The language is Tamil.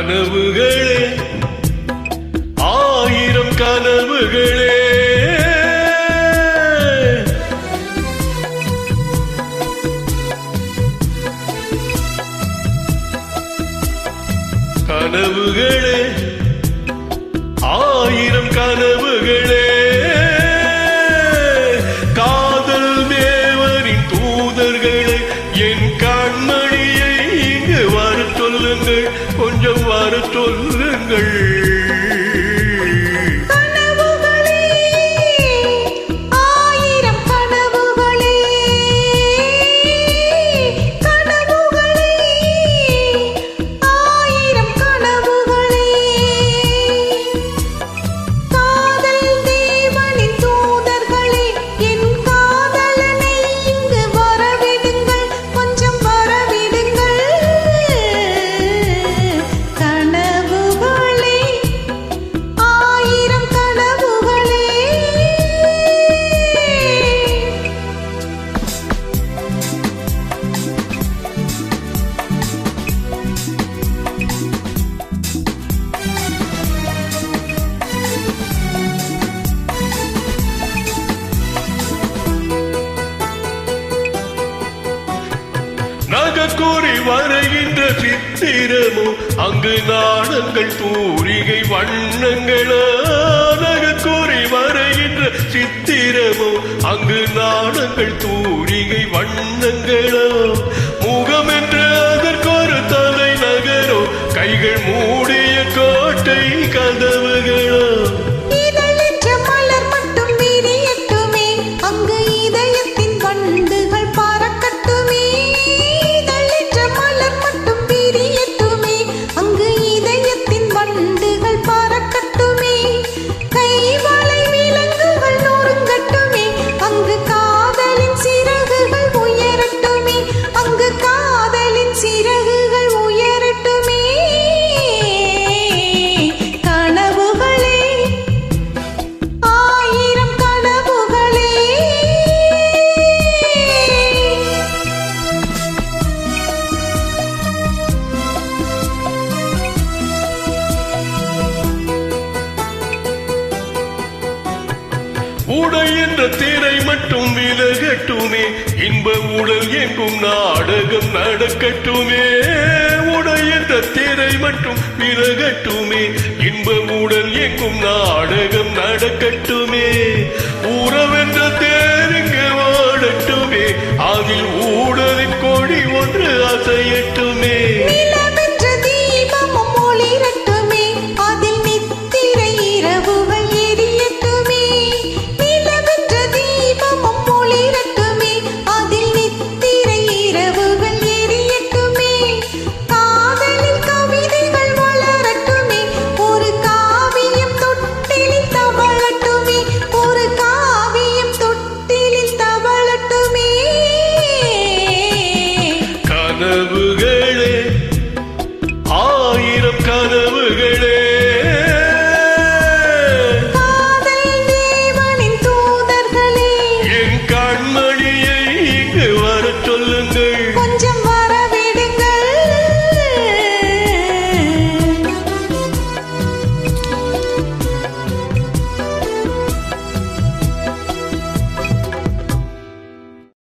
கனவுகளே ஆயிரம் கனவுகளே கனவுகளே ஆயிரம் கனவுகளே காதல் தேவரின் தூதர்களே என் கண்மணியை இங்கு வர சொல்லுங்கள் கொஞ்சம் வர சொல்லுங்கள் நகக்கூறி வரைகின்ற சித்திரமோ அங்கு நாணங்கள் தூரிகை வண்ணங்களோ நகக்கூறி வரைகின்ற சித்திரமோ அங்கு நாணங்கள் தூரிகை வண்ணங்களோ முகம் என்று அதற்கொரு தலை நகரோ கைகள் மூடிய கோட்டை கதவுகளோ உடை என்ற திரை மட்டும் விலகட்டுமே இன்ப உடல் எங்கும் நாடகம் நடக்கட்டுமே உடை என்ற திரை மட்டும் விலகட்டுமே இன்ப உடல் எங்கும் நாடகம் நடக்கட்டுமே உறவென்ற தேருங்க வாடட்டுமே அதில் ஊடலின் கொடி ஒன்று அசையட்டுமே